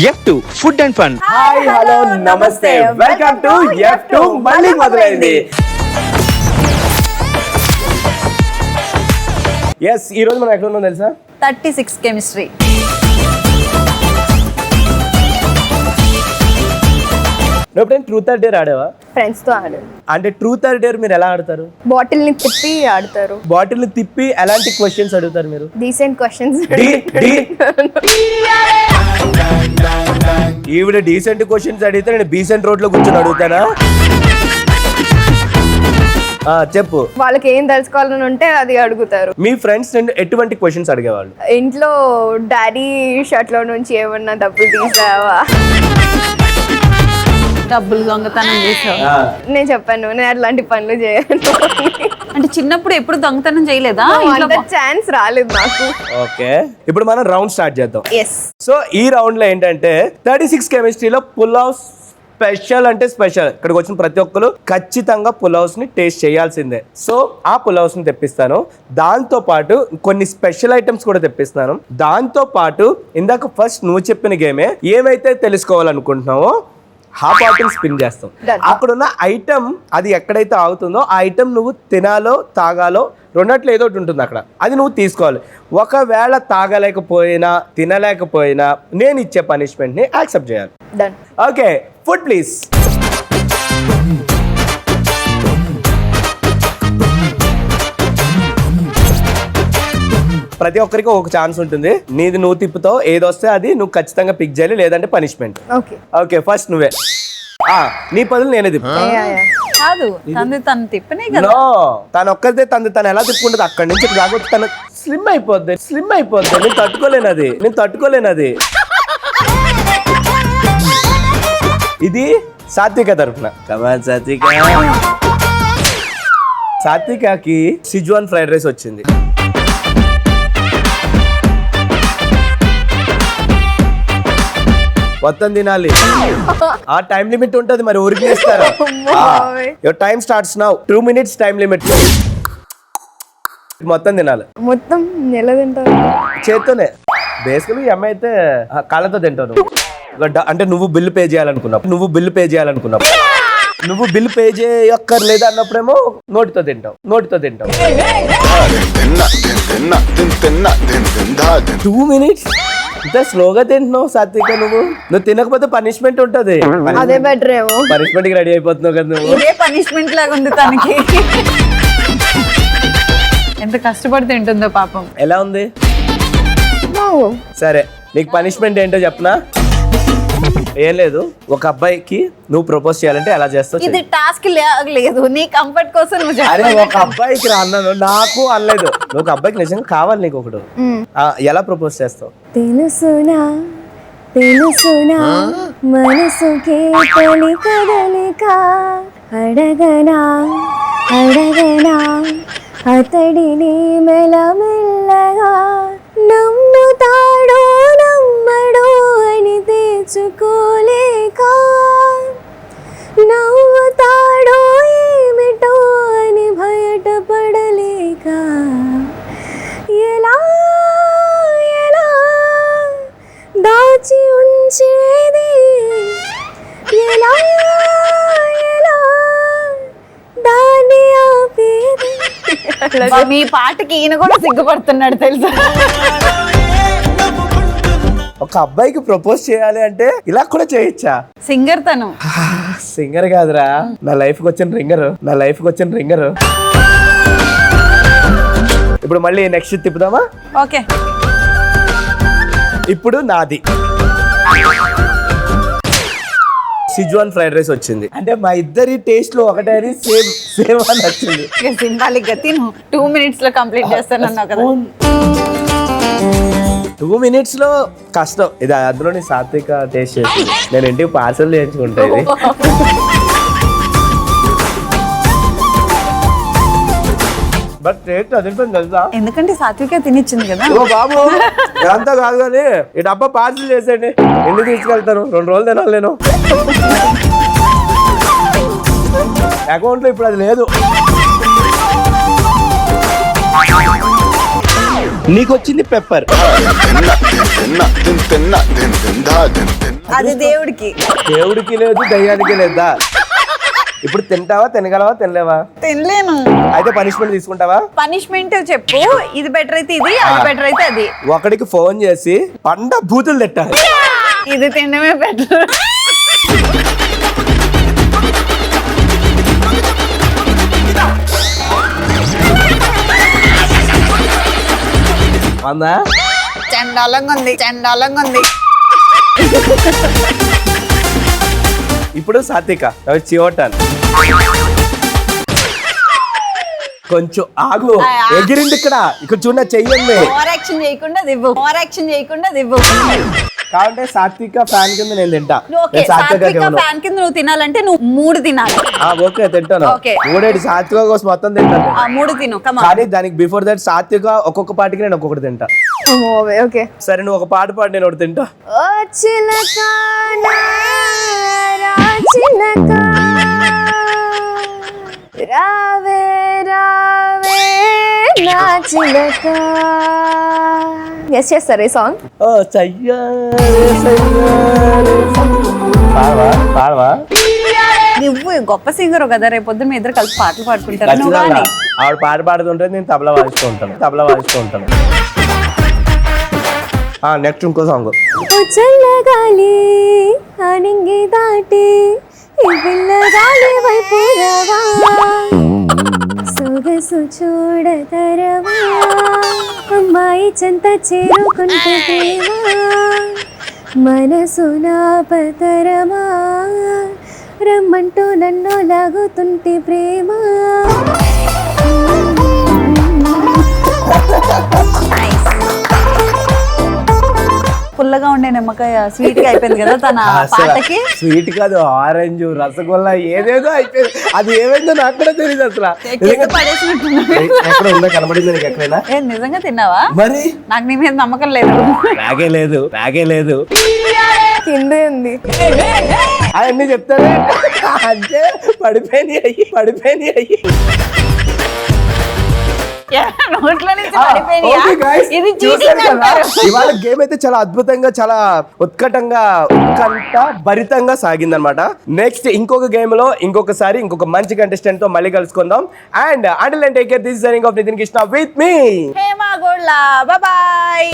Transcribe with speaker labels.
Speaker 1: F2 food and fun.
Speaker 2: Hi hello నమస్తే welcome to F2 మళ్ళీ మొదలైంది. ఎస్ ఈ రోజు మనం ఎక్కడ ఉన్నాం తెలుసా?
Speaker 3: 36 కెమిస్ట్రీ.
Speaker 2: నువ్వు ట్రూత్ ఆర్ డేర్ ఆడావా?
Speaker 4: ఫ్రెండ్స్ తో ఆడారు.
Speaker 2: అంటే ట్రూత్ ఆర్ డేర్ మీరు ఎలా ఆడతారు?
Speaker 4: బాటిల్ ని తిప్పి ఆడతారు.
Speaker 2: బాటిల్ ని తిప్పి ఎలాంటి క్వశ్చన్స్ అడుగుతారు మీరు?
Speaker 4: Decent questions.
Speaker 2: ఈవిడ డీసెంట్ క్వశ్చన్స్ అడిగితే నేను డీసెంట్ రోడ్ లో కూర్చొని అడుగుతానా? చెప్పు.
Speaker 4: వాళ్ళకి ఏం తెలుసుకోవాలని ఉంటే అది అడుగుతారు.
Speaker 2: మీ ఫ్రెండ్స్ ఎటువంటి క్వశ్చన్స్ అడిగేవాళ్ళు?
Speaker 4: ఇంట్లో డాడీ షర్ట్ లో నుంచి ఏమన్నా డబ్బులు తీసావా,
Speaker 3: డబ్బులు దొంగతనం చేసావు.
Speaker 4: నేను చెప్పాను నేను అట్లాంటి పనులు చేయను.
Speaker 3: అంటే చిన్నప్పుడు ఎప్పుడు దొంగతనం చేయలేదా?
Speaker 4: అంత ఛాన్స్ రాలేదు నాకు.
Speaker 2: ఓకే, ఇప్పుడు మనం రౌండ్ స్టార్ట్ చేద్దాం.
Speaker 4: ఎస్.
Speaker 2: సో ఈ రౌండ్ లో ఏంటంటే 36 కెమిస్ట్రీలో పులావ్ స్పెషల్ అంటే స్పెషల్. ఇక్కడికి వచ్చిన ప్రతి ఒక్కరు ఖచ్చితంగా పులావ్స్ ని టేస్ట్ చేయాల్సిందే. సో ఆ పులావ్స్ ని తెప్పిస్తాను. దాంతో పాటు కొన్ని స్పెషల్ ఐటమ్స్ కూడా తెప్పిస్తాను. దాంతో పాటు ఇందాక ఫస్ట్ నువ్వు చెప్పిన గేమే ఏమైతే తెలుసుకోవాలనుకుంటున్నావో ఆ బాటిల్ స్పిన్ చేస్తాం. అక్కడున్న ఐటమ్ అది ఎక్కడైతే ఆగుతుందో ఆ ఐటమ్ నువ్వు తినాలో తాగాలో రెండట్లో ఏదో ఒకటి ఉంటుంది అక్కడ, అది నువ్వు తీసుకోవాలి. ఒకవేళ తాగలేకపోయినా తినలేకపోయినా నేను ఇచ్చే పనిష్మెంట్ ని యాక్సెప్ట్ చేయాలి.
Speaker 4: డన్.
Speaker 2: Okay, food please. ప్రతి ఒక్కరికి ఒక ఛాన్స్ ఉంటుంది. నీది నువ్వు తిప్పుతావు, ఏది వస్తే అది నువ్వు ఖచ్చితంగా పిక్ చేయాలి, లేదంటే పనిష్మెంట్.
Speaker 4: ఓకే
Speaker 2: ఓకే, ఫస్ట్ నువ్వే. నీ పదులు నేనే తిప్పు.
Speaker 3: కాదు, తను తిప్పనే కదా.
Speaker 2: నో, తను ఒక్కరితే తను ఎలా తిప్పుకుంటుంది అక్కడి నుంచి కాకపోతే తను స్లిమ్ అయిపోద్ది. నేను తట్టుకోలేనది. ఇది సాత్విక తరఫున. సాత్వికకి సిజువాన్ ఫ్రైడ్ రైస్ వచ్చింది. మొత్తం తినాలి. ఆ టైం లిమిట్ ఉంటది, మరి ఊరికి చేస్తారు. Your time starts now. 2 minutes time limit. మొత్తం తినాలి.
Speaker 4: మొత్తం ఎలా తింటారు?
Speaker 2: చేత్తోనే. బేసికలీ ఈ అమ్మాయి అయితే కాళ్ళతో తింటావు. అంటే నువ్వు బిల్లు పే చేయాలనుకున్నావు. నువ్వు బిల్లు పే చేయక్కర్లేదు అన్నప్పుడేమో నోటితో తింటావు. 2 minutes ఇంత స్లోగా తింటున్నావు సాత్విక. నువ్వు తినకపోతే పనిష్మెంట్ ఉంటది.
Speaker 4: అదే బెటర్ ఏమో.
Speaker 2: పనిష్మెంట్ కి రెడీ అయిపోతున్నావు కదా నువ్వు.
Speaker 3: ఇదే పనిష్మెంట్ లాగా ఉంది తనకి. ఎంత కష్టపడి తింటుందో పాపం.
Speaker 2: ఎలా ఉంది? సరే, నీకు పనిష్మెంట్ ఏంటో చెప్పనా? ఏం లేదు, ఒక అబ్బాయికి నువ్వు ప్రపోజ్ చేయాలంటే ఎలా చేస్తావు?
Speaker 3: ఇది టాస్క్ లేదు, నీ కంఫర్ట్ కోసం నువ్వు
Speaker 2: అరే ఒక అబ్బాయికి అన్నాను, నాకు అనలేదు. నువ్వు ఒక అబ్బాయికి నిజంగా కావాలి నీకు ఒకడు, ఎలా ప్రపోజ్ చేస్తావు?
Speaker 4: తెలుసునా మనసుకే తొలి కదలిక, అడగనా అతడిని మెల్లమెల్లగా, నమ్ముతాడో నమ్మడో అని తెచ్చుకోలేక, నవ్వుతాడో ఏమిటో అని బయటపడలేక, ఎలా దాచి ఉంచేది, ఎలా దాన్ని ఆపేది.
Speaker 3: మీ పాటకి ఈయన కూడా సిగ్గుపడుతున్నాడు తెలుసా?
Speaker 2: ఒక అబ్బాయికి ప్రపోజ్ చేయాలి అంటే ఇలా కూడా చేయొచ్చా?
Speaker 3: సింగర్ తను.
Speaker 2: సింగర్ కాదురా, నా లైఫ్ కి వచ్చిన రింగర్. ఇప్పుడు మళ్ళీ నెక్స్ట్ తిప్పుదామా?
Speaker 3: ఓకే,
Speaker 2: ఇప్పుడు నాది. సిజువాన్ ఫ్రైడ్ రైస్ వచ్చింది. అంటే మా ఇద్దరి టేస్ట్ లో ఒకటే సేమ్ అని వచ్చింది.
Speaker 3: సింబాలిక్ గా తిను. 2 minutes లో కంప్లీట్ చేస్తానన్నావు కదా.
Speaker 2: 2 minutes లో కష్టం. ఇది అందులోని సాత్విక టేస్ట్ చేస్తుంది. నేను ఇంటికి పార్సల్ చేయించుకుంటా ఇది. బట్ టేస్ట్ అదిరిపోయింది తెలుసా?
Speaker 3: ఎందుకంటే సాత్విక తినిచ్చింది కదా.
Speaker 2: ఓ బాబు, ఇదంతా కాదు కానీ ఈ డబ్బా పార్సల్ చేసేయండి. ఎందుకు తీసుకెళ్తాను? 2 రోజులు తినాలి నేను. అకౌంట్ లో ఇప్పుడు అది లేదు. నీకు వచ్చింది పెప్పర్.
Speaker 3: అది దేవుడికి.
Speaker 2: దేవుడికి లేదు, దయ్యానికి లేదా. ఇప్పుడు తింటావా, తినగలవా, తినలేవా?
Speaker 3: తినలేను.
Speaker 2: అయితే పనిష్మెంట్ తీసుకుంటావా?
Speaker 3: పనిష్మెంట్ చెప్పు. ఇది బెటర్ అయితే ఇది, అది బెటర్ అయితే అది.
Speaker 2: ఒకడికి ఫోన్ చేసి పండ బూతులు తిట్టాలి.
Speaker 3: ఇది తినడమే బెటర్.
Speaker 2: అందా
Speaker 3: చండాలంగా ఉంది, చండాలంగా ఉంది.
Speaker 2: ఇప్పుడు సాత్విక చివటాను. కొంచెం ఆగు, ఎగిరింది ఇక్కడ చూడ చెయ్యండి.
Speaker 3: ఓవర్ యాక్షన్ చేయకుండా దివ్వు, ఓవర్ యాక్షన్ చేయకుండా దివ్వు.
Speaker 2: కాబట్టి సాత్విక ఫ్యాన్ కింద నేను తింటా.
Speaker 3: ఓకే, సాత్విక ఫ్యాన్ కింద నువ్వు తినాలంటే నువ్వు 3 తినాలి.
Speaker 2: ఓకే తింటాను.
Speaker 3: ఓకే.
Speaker 2: 3 సాత్విక కోసం మొత్తం తింటాను.
Speaker 3: 3 తిను.
Speaker 2: కానీ దానికి బిఫోర్ దట్ సాత్విక ఒక్కొక్క పాటికి నేను ఒక్కొక్కటి తింటా.
Speaker 4: ఓకే
Speaker 2: సరే నువ్వు ఒక పాట పాడి, నేను ఒకటి తింటా.
Speaker 4: ఓ చిలక రా చిలక రావే రావే నా చిలక. గెస్ చేస్తారు ఈ సాంగ్?
Speaker 2: ఓ పాడవా?
Speaker 3: నువ్వు గొప్ప సింగర్ కదా, రేపొద్దు మీ ఇద్దరు కలిసి పాటలు పాడుకుంటారు. నువ్వు
Speaker 2: ఖచ్చితంగా.
Speaker 3: కానీ
Speaker 2: ఆవిడ పాట పాడుతుంటే నేను తబలా వాయిస్తూ ఉంటాను. నెక్స్ట్ ఇంకో సాంగ్.
Speaker 4: చల్లగాలి అణింగి దాటి ఈ పిల్లగాలి వైపు రావా, సొగసు చూడతరవా, అమ్మాయి చెంత చేరుకుంటే మనసు నాపతరమా, రమ్మంటూ నన్ను లాగుతుంటే ప్రేమ.
Speaker 3: పుల్లగా ఉండే నిమ్మకాయ స్వీట్ గా అయిపోయింది కదా తన పాటకి.
Speaker 2: స్వీట్ కాదు, ఆరెంజ్, రసగుల్లా ఏదేదో అయిపోయింది. అది ఏమైందో నాకు కూడా తెలియదు అసలు. ఎక్కడ ఉందో కనబడింది నీకు ఎక్కడైనా?
Speaker 3: నిజంగా తిన్నావా?
Speaker 2: మరి
Speaker 3: నాకు నీ మీద నమ్మకం లేదు.
Speaker 2: బ్యాగే లేదు
Speaker 4: కిందే ఉంది.
Speaker 2: అవన్నీ చెప్తానే అంటే పడిపోయినాయి అయ్యి.
Speaker 3: నోట్లో నుంచి పడిపోయినాయా?
Speaker 2: Okay guys,
Speaker 3: ఇది
Speaker 2: చూశారు
Speaker 3: cheating
Speaker 2: కదా?
Speaker 3: అంటారు.
Speaker 2: ఇవాళ గేమ్ అయితే చాలా అద్భుతంగా, చాలా ఉత్కంఠ భరితంగా సాగిందనమాట. నెక్స్ట్ ఇంకొక గేమ్ లో ఇంకొకసారి ఇంకొక మంచి కంటెస్టెంట్ తో మళ్ళీ కలుసుకుందాం. And until then take care, this is signing off Nitin Krishna with me
Speaker 3: Hema Godla. Bye.